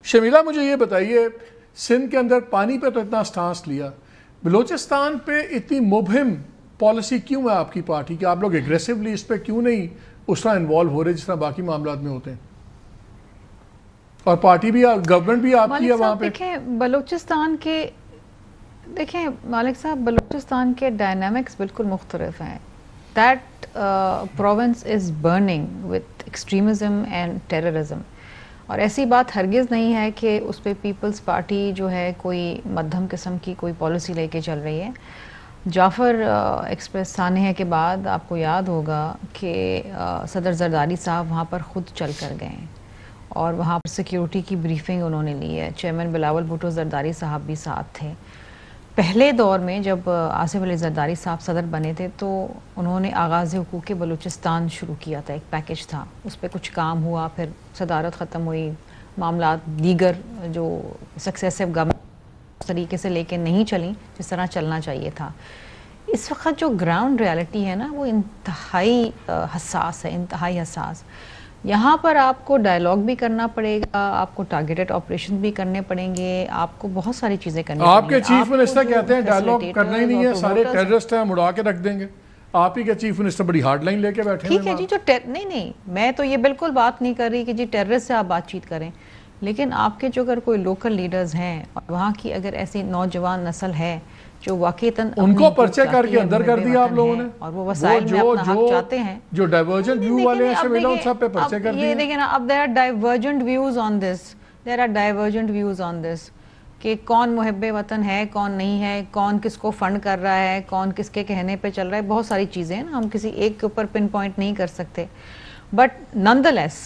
شمیلہ مجھے یہ بتائیے، سندھ کے اندر پانی پہ تو اتنا سٹانس لیا، بلوچستان پہ اتنی مبہم پالیسی کیوں ہے آپ کی پارٹی کہ آپ لوگ ایگریسولی اس پہ کیوں نہیں اس طرح انوالو ہو رہے جس طرح باقی معاملات میں ہوتے ہیں؟ اور پارٹی بھی گورنمنٹ بھی آپ کی ہے وہاں پہ. دیکھیں بلوچستان کے، دیکھیں مالک صاحب، بلوچستان کے ڈائنامکس بالکل مختلف ہیں. That province is burning with extremism and terrorism, اور ایسی بات ہرگز نہیں ہے کہ اس پہ پیپلز پارٹی جو ہے کوئی مدھم قسم کی کوئی پالیسی لے کے چل رہی ہے. جعفر ایکسپریس سانحہ کے بعد آپ کو یاد ہوگا کہ صدر زرداری صاحب وہاں پر خود چل کر گئے ہیں اور وہاں پر سیکیورٹی کی بریفنگ انہوں نے لی ہے. چیئرمین بلاول بھٹو زرداری صاحب بھی ساتھ تھے. پہلے دور میں جب آصف علی زرداری صاحب صدر بنے تھے تو انہوں نے آغاز حقوق بلوچستان شروع کیا تھا، ایک پیکج تھا، اس پہ کچھ کام ہوا، پھر صدارت ختم ہوئی، معاملات دیگر جو سکسیسو گورنمنٹ اس طریقے سے لے کے نہیں چلیں جس طرح چلنا چاہیے تھا. اس وقت جو گراؤنڈ ریالٹی ہے نا وہ انتہائی حساس ہے، انتہائی حساس. یہاں پر آپ کو ڈائلاگ بھی کرنا پڑے گا، آپ کو ٹارگیٹڈ آپریشن بھی کرنے پڑیں گے، آپ کو بہت ساری چیزیں کرنی پڑیں گی. آپ کے چیف منسٹر کہتے ہیں ڈائلاگ کرنا ہی نہیں ہے، سارے ٹیررسٹ ہیں ہم اڑا کے رکھ دیں گے. آپ ہی کے چیف منسٹر بڑی ہارڈ لائن لے کے بیٹھے ہیں. ٹھیک ہے جی، جو نہیں میں تو یہ بالکل بات نہیں کر رہی کہ جی ٹیررسٹ سے آپ بات چیت کریں، لیکن آپ کے جو اگر کوئی لوکل لیڈرز ہیں اور وہاں کی اگر ایسی نوجوان نسل ہے جو واقعتاً ان کو پرچے کر کے اندر کر دیا آپ لوگوں نے، اور وہ وسائل میں اپنا حق چاہتے ہیں، جو ڈائیورجنٹ ویو والے ہیں شمیلہ ان سب پہ پرچے کر دیے. یہ دیکھیں نا، اب there are divergent views on this. There are divergent views on this کہ کون محب وطن ہے، کون نہیں ہے، کون کس کو فنڈ کر رہا ہے، کون کس کے کہنے پہ چل رہا ہے. بہت ساری چیزیں ہیں نا، ہم کسی ایک کے اوپر پن پوائنٹ نہیں کر سکتے. But naan the less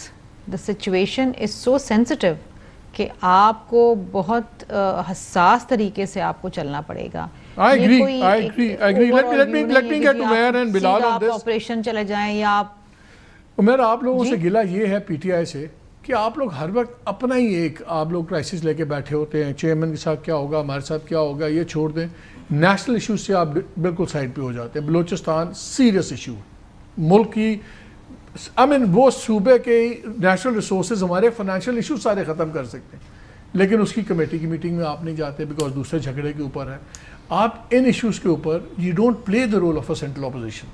the situation is so sensitive کہ آپ کو بہت حساس طریقے سے آپ کو چلنا پڑے گا. I agree. Let me get to Umair and Bilal on this. Operation چلے جائیں یا آپ عمیر، آپ لوگوں سے گلہ یہ ہے پی ٹی آئی سے کہ آپ لوگ ہر وقت اپنا ہی ایک آپ لوگ کرائسس لے کے بیٹھے ہوتے ہیں. چیئرمین کے ساتھ کیا ہوگا، ہمارے ساتھ کیا ہوگا، یہ چھوڑ دیں. نیشنل ایشوز سے آپ بالکل سائڈ پہ ہو جاتے ہیں. بلوچستان سیریس ایشو، ملک کی وہ صوبے کے نیچرل ریسورسز، ہمارے فائنینشیل ایشوز سارے ختم کر سکتے ہیں، لیکن اس کی کمیٹی کی میٹنگ میں آپ نہیں جاتے بیکاز دوسرے جھگڑے کے اوپر ہے. آپ ان ایشوز کے اوپر you don't play the role of a central opposition.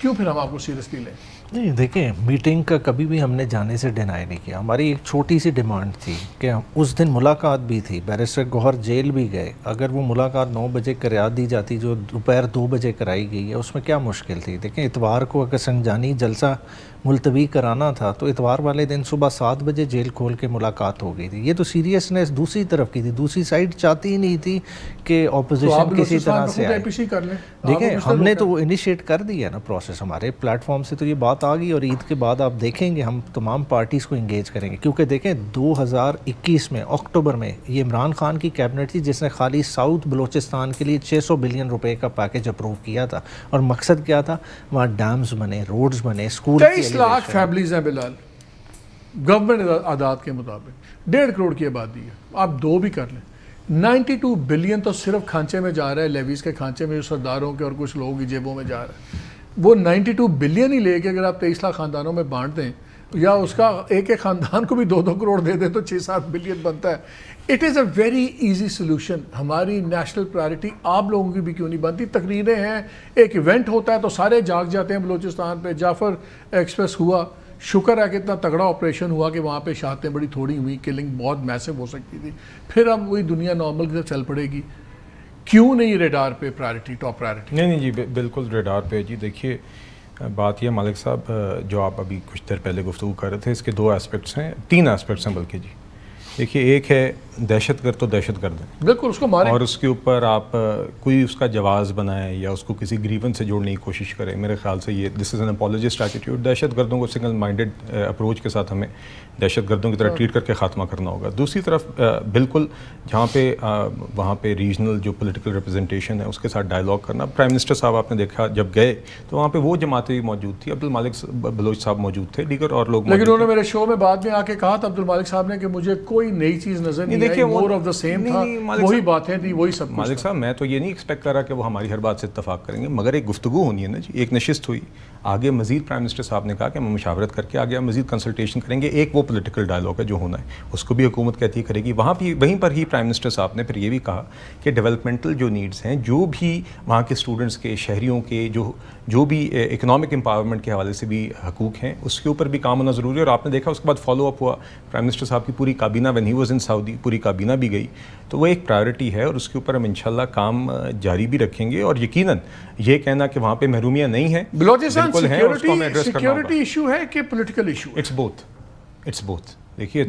کیوں پھر ہم آپ کو سیریسلی لیں؟ نہیں دیکھیں، میٹنگ کا کبھی بھی ہم نے جانے سے ڈینائی نہیں کیا. ہماری ایک چھوٹی سی ڈیمانڈ تھی کہ اس دن ملاقات بھی تھی، بیرسٹر گوہر جیل بھی گئے. اگر وہ ملاقات 9 بجے کرا دی جاتی جو دوپہر 2 بجے کرائی گئی ہے، اس میں کیا مشکل تھی؟ دیکھیں اتوار کو اگر سنجانی جلسہ ملتوی کرانا تھا تو اتوار والے دن صبح 7 بجے جیل کھول کے ملاقات ہو گئی تھی. یہ تو سیریسنس دوسری طرف کی تھی، دوسری سائڈ چاہتی ہی نہیں تھی کہ اپوزیشن کسی طرح سے آئے. دیکھیں ہم نے تو وہ انیشیٹ کر دیا نا پروسیس، ہمارے پلیٹ فارم سے تو یہ بات آ گئی، اور عید کے بعد آپ دیکھیں گے ہم تمام پارٹیز کو انگیج کریں گے. کیونکہ دیکھیں 2021 میں اکتوبر میں یہ عمران خان کی کیبنٹ تھی جس نے خالی ساؤتھ بلوچستان کے لیے 600 بلین روپے کا پیکج اپروو کیا تھا، اور مقصد کیا تھا؟ وہاں ڈیمز بنے، روڈز بنے، اسکول. 23 لاکھ فیملیز ہیں بلال، گورنمنٹ اعداد کے مطابق 1.5 کروڑ کی آبادی ہے. آپ 2 بھی کر لیں، 92 بلین تو صرف کھانچے میں جا رہا ہے، لیویز کے کھانچے میں جو سرداروں کے اور کچھ لوگوں کی جیبوں میں جا رہا ہے. وہ 92 بلین ہی لے کے اگر آپ 23 لاکھ خاندانوں میں بانٹ دیں، یا اس کا ایک خاندان کو بھی 2-2 کروڑ دے دیں تو 6-7 بلین بنتا ہے. It is a very easy solution. ہماری نیشنل پرائرٹی آپ لوگوں کی بھی کیوں نہیں بنتی؟ تقریریں ہیں، ایک ایونٹ ہوتا ہے تو سارے جاگ جاتے ہیں بلوچستان پہ. جعفر ایکسپریس ہوا، شکر ہے کہ اتنا تگڑا آپریشن ہوا کہ وہاں پہ شہادتیں بڑی تھوڑی ہوئی، کلنگ بہت میسو ہو سکتی تھی. پھر اب وہی دنیا نارمل کی طرف چل پڑے گی. کیوں نہیں ریڈار پہ پرائرٹی، ٹاپ پرائرٹی؟ نہیں جی بالکل ریڈار پہ. جی دیکھیے بات یہ مالک صاحب، جو آپ ابھی کچھ دیر پہلے گفتگو کر رہے تھے، اس کے 2 ایسپیکٹس ہیں، 3 ایسپیکٹس ہیں بلکہ. جی دیکھیے، ایک ہے دہشت گرد تو دہشت گرد ہے، بالکل اس کو ماریں، اور اس کے اوپر آپ کوئی اس کا جواز بنائیں یا اس کو کسی گریون سے جوڑنے کی کوشش کریں. میرے خیال سے یہ دس از این اپولوجسٹ ایٹیٹیوڈ. دہشت گردوں کو سنگل مائنڈیڈ اپروچ کے ساتھ ہمیں دہشت گردوں کی طرح ٹریٹ کر کے خاتمہ کرنا ہوگا. دوسری طرف بالکل جہاں پہ وہاں پہ ریجنل جو پولیٹیکل ریپرزنٹیشن ہے اس کے ساتھ ڈائلاگ کرنا. پرائم منسٹر صاحب آپ نے دیکھا جب گئے تو وہاں پہ وہ جماعتیں بھی موجود تھی، عبد المالک بلوچ صاحب موجود تھے، دیگر اور لوگ، لیکن انہوں نے میرے شو میں بعد میں آ کے کہا تھا عبد المالک صاحب نے کہ مجھے کوئی نئی چیز نظر نہیں دیکھیے مور آف دا سیم تھا, وہی باتیں تھی, وہی سب کچھ. مالک صاحب میں تو یہ نہیں ایکسپیکٹ کر رہا کہ وہ ہماری ہر بات سے اتفاق کریں گے, مگر ایک گفتگو ہونی ہے نا جی, ایک نشست ہوئی, آگے مزید پرائم منسٹر صاحب نے کہا کہ ہم مشاورت کر کے آگے مزید کنسلٹیشن کریں گے, ایک وہ پولیٹیکل ڈائلاگ ہے جو ہونا ہے, اس کو بھی حکومت کہتی کرے گی. وہیں پر ہی پرائم منسٹر صاحب نے پھر یہ بھی کہا کہ ڈیولپمنٹل جو نیڈز ہیں, جو بھی وہاں کے اسٹوڈنٹس کے, شہریوں کے جو بھی اکنامک امپاورمنٹ کے حوالے سے بھی حقوق ہیں, اس کے اوپر بھی کام ہونا ضروری ہے. اور آپ نے دیکھا اس کے بعد فالو اپ ہوا, پرائم منسٹر صاحب کی پوری کابینہ وین ہی واز ان سعودی, پوری کابینہ بھی گئی, تو وہ ایک پرائیورٹی ہے اور اس کے اوپر ہم انشاءاللہ کام جاری بھی رکھیں گے. اور یقیناً یہ کہنا کہ وہاں پہ محرومیاں نہیں ہیں, بلوچستان سیکیورٹی ایشو ہے کہ پولیٹیکل ایشو ہے؟ It's both. دیکھیے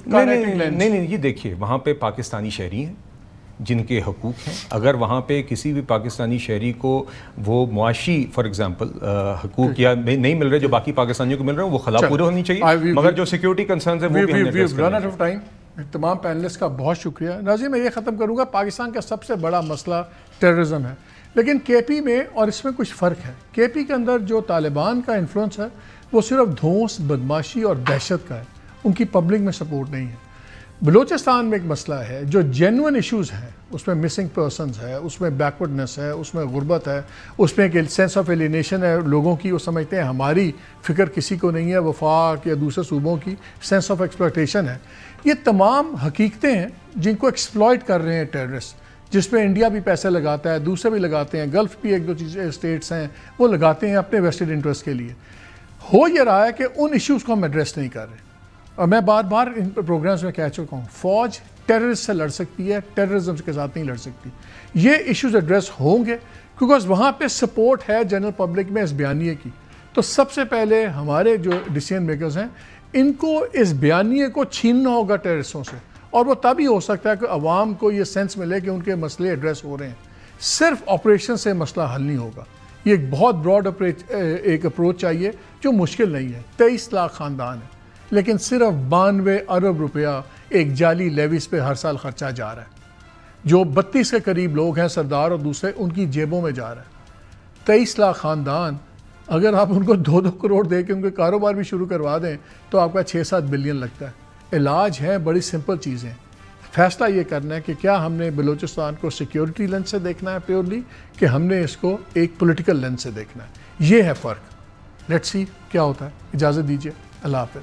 نہیں, یہ دیکھیے وہاں پہ پاکستانی شہری ہیں جن کے حقوق ہیں. اگر وہاں پہ کسی بھی پاکستانی شہری کو وہ معاشی فار ایگزامپل حقوق یا نہیں مل رہے جو باقی پاکستانیوں کو مل رہے ہیں, وہ خلا پورے ہونی چاہیے, مگر جو سیکیورٹی کنسرنز ہیں وہ بھی ہم نے ایڈریس کرنا ہے. تمام پینلسٹ کا بہت شکریہ. ناظرین میں یہ ختم کروں گا, پاکستان کا سب سے بڑا مسئلہ ٹیررزم ہے, لیکن کے پی میں اور اس میں کچھ فرق ہے. کے پی کے اندر جو طالبان کا انفلوئنس ہے وہ صرف دھونس, بدماشی اور دہشت کا ہے, ان کی پبلک میں سپورٹ نہیں ہے. بلوچستان میں ایک مسئلہ ہے جو جینوئن ایشوز ہیں, اس میں مسنگ پرسنز ہے, اس میں بیکورڈنس ہے, اس میں غربت ہے, اس میں ایک سینس آف ایلینیشن ہے لوگوں کی, وہ سمجھتے ہیں ہماری فکر کسی کو نہیں ہے, وفاق یا دوسرے صوبوں کی سینس آف ایکسپلوٹیشن ہے. یہ تمام حقیقتیں ہیں جن کو ایکسپلائٹ کر رہے ہیں ٹیررسٹ, جس پہ انڈیا بھی پیسے لگاتا ہے, دوسرے بھی لگاتے ہیں, گلف بھی ایک دو چیزیں اسٹیٹس ہیں وہ لگاتے ہیں اپنے ویسٹڈ انٹرسٹ کے لیے. ہو یہ رہا ہے کہ ان ایشوز کو ہم ایڈریس نہیں کر رہے. اور میں بار بار ان پروگرامز میں کہہ چکا ہوں, فوج ٹیررسٹ سے لڑ سکتی ہے, ٹیررزم کے ساتھ نہیں لڑ سکتی. یہ ایشوز ایڈریس ہوں گے کیونکہ وہاں پہ سپورٹ ہے جنرل پبلک میں اس بیانیے کی. تو سب سے پہلے ہمارے جو ڈیسیژن میکرز ہیں ان کو اس بیانیے کو چھیننا ہوگا ٹیررسٹوں سے, اور وہ تبھی ہو سکتا ہے کہ عوام کو یہ سینس ملے کہ ان کے مسئلے ایڈریس ہو رہے ہیں. صرف آپریشن سے مسئلہ حل نہیں ہوگا. یہ ایک بہت براڈ ایک اپروچ چاہیے جو مشکل نہیں ہے. 23 لاکھ خاندان ہیں لیکن صرف 92 ارب روپیہ ایک جعلی لیویز پہ ہر سال خرچہ جا رہا ہے. جو 32 کے قریب لوگ ہیں سردار اور دوسرے, ان کی جیبوں میں جا رہا ہے. 23 لاکھ خاندان, اگر آپ ان کو 2-2 کروڑ دے کے ان کے کاروبار بھی شروع کروا دیں تو آپ کا 6-7 بلین لگتا ہے. علاج ہے بڑی سمپل چیزیں. فیصلہ یہ کرنا ہے کہ کیا ہم نے بلوچستان کو سیکیورٹی لینس سے دیکھنا ہے پیورلی, کہ ہم نے اس کو ایک پولیٹیکل لینس سے دیکھنا ہے. یہ ہے فرق. لیٹس سی کیا ہوتا ہے. اجازت دیجیے, اللہ حافظ.